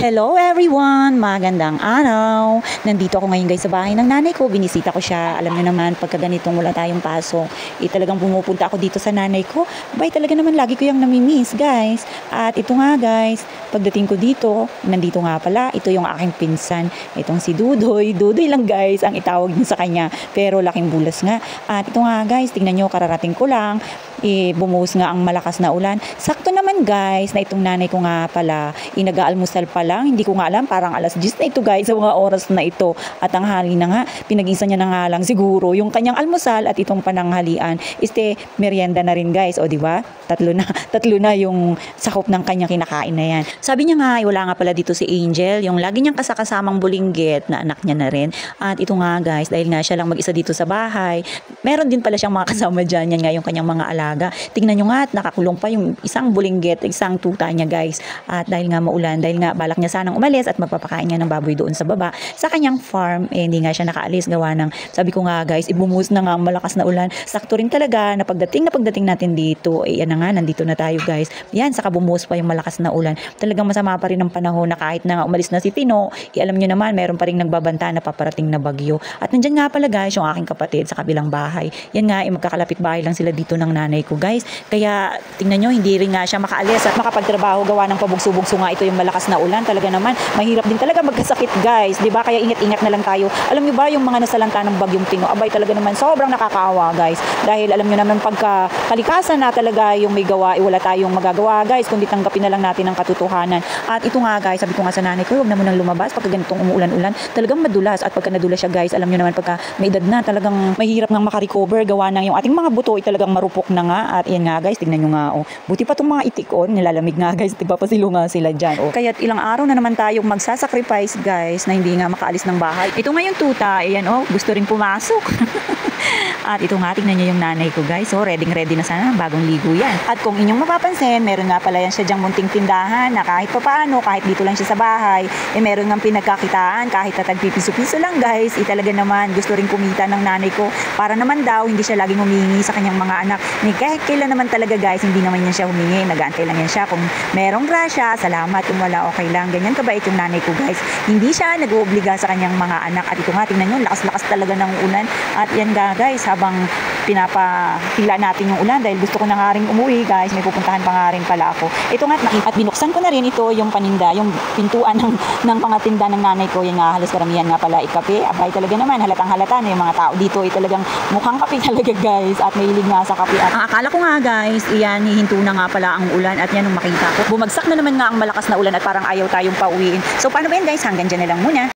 Hello everyone! Magandang araw! Nandito ako ngayon guys sa bahay ng nanay ko. Binisita ko siya. Alam niyo naman, pagka ganitong wala tayong pasok, talagang pumupunta ako dito sa nanay ko. Abay, talaga naman lagi ko yung namimiss guys. At ito nga guys, pagdating ko dito, nandito nga pala, ito yung aking pinsan. Itong si Dudoy. Dudoy lang guys ang itawag niyo sa kanya. Pero laking bulas nga. At ito nga guys, tingnan nyo, kararating ko lang. Bumuhos nga ang malakas na ulan. Sakto naman guys, na itong nanay ko nga pala, nag-aalmusal pa lang, hindi ko nga alam, parang alas 10 na ito guys, sa mga oras na ito. At ang hali na nga, pinag-isa niya na nga lang siguro yung kanyang almusal at itong pananghalian, merienda na rin guys, o di ba? Tatlo na yung sakop ng kanyang kinakain na yan. Sabi niya nga, wala nga pala dito si Angel, yung lagi niyang kasakasamang bulinggit na anak niya na rin. At ito nga guys, dahil nga siya lang mag-isa dito sa bahay, meron din pala siyang mga kasama dyan, yan nga yung kanyang mga alaga. Tingnan nyo nga at nakakulong pa yung isang bulinggit, isang tuta niya guys. At dahil nga maulan, dahil nga balak niya sanang umalis at magpapakain niya ng baboy doon sa baba sa kanyang farm, hindi nga siya nakaalis gawa ng, sabi ko nga guys, ibumuhos na nga ang malakas na ulan. Sakto rin talaga na pagdating natin dito, yan na nga, nandito na tayo guys. Yan, saka bumuhos pa yung malakas na ulan. Talagang masama pa rin ang panahon na kahit na nga umalis na si Tino, alam nyo naman, meron pa rin nagbabanta na paparating na bagyo. At nandyan nga pala guys, yung aking kapatid sa kabilang bahay. Yan nga, magkakalapit bahay lang sila dito ng nanay ko guys. Kaya tingnan nyo, hindi rin nga siya makaalis at makapagtrabaho gawa ng pabugso-bugso nga ito yung malakas na ulan. Talaga naman, mahirap din talaga magkasakit guys, di ba? Kaya ingat-ingat na lang tayo. Alam nyo ba yung mga nasalanta ng bagyong Tino? Abay, talaga naman sobrang nakakaawa guys. Dahil alam nyo naman pagka kalikasan na talaga yung may gawa, wala tayong magagawa guys, kundi tanggapin na lang natin ang katotohanan. At ito nga guys, sabi ko nga sa nanay ko, huwag na munang lumabas pagka ganitong umuulan-ulan. Talagang madulas at pagka nadulas siya guys, alam nyo naman pagka may edad na, talagang mahirap nang makarecover gawa ng yung ating mga buto ay talagang marupok na nga. At yan nga guys, tingnan nyo nga, oh. Buti pa itong mga itik-on, nilalamig nga guys, tigpapasilo nga sila dyan. Oh. Kaya't ilang araw na naman tayong magsasacrifice guys na hindi nga makaalis ng bahay. Ito nga yung tuta, ayan oh, gusto rin pumasok. At ito nga, tingnan nyo yung nanay ko guys, so ready na sana, bagong ligo yan. At kung inyong mapapansin, meron nga pala yan siya dyang munting tindahan na kahit pa paano, kahit dito lang siya sa bahay, meron nga pinagkakitaan, kahit tatagpipiso-piso lang guys, talaga naman gusto rin kumita ng nanay ko para naman daw hindi siya laging humingi sa kanyang mga anak. Kahit kailan naman talaga guys, hindi naman yan siya humingi, nag-aantay lang yan siya. Kung merong grasya, salamat, kung wala, okay lang. Ganyan kabait yung nanay ko guys. Hindi siya nag-oobliga sa kanyang mga anak. At ito nga, tingnan nyo, lakas-lakas talaga ng ulan. At yan nga guys, habang pinapahila natin yung ulan dahil gusto ko na nga rin umuwi guys, may pupuntahan pa nga rin pala ako. Ito nga, at binuksan ko na rin ito yung paninda, yung pintuan ng pangatinda ng nanay ko. Yan nga, halos karamihan nga pala ikape. Abay, talaga naman, halatang halata na yung mga tao dito ay talagang mukhang kape talaga guys, at mahilig nga sa kape. At ang akala ko nga guys, iyan, hihinto na nga pala ang ulan. At yan, nung makita ko, bumagsak na naman nga ang malakas na ulan at parang ayaw tayong pauwiin. So paano ba yan guys, hanggang dyan na lang muna.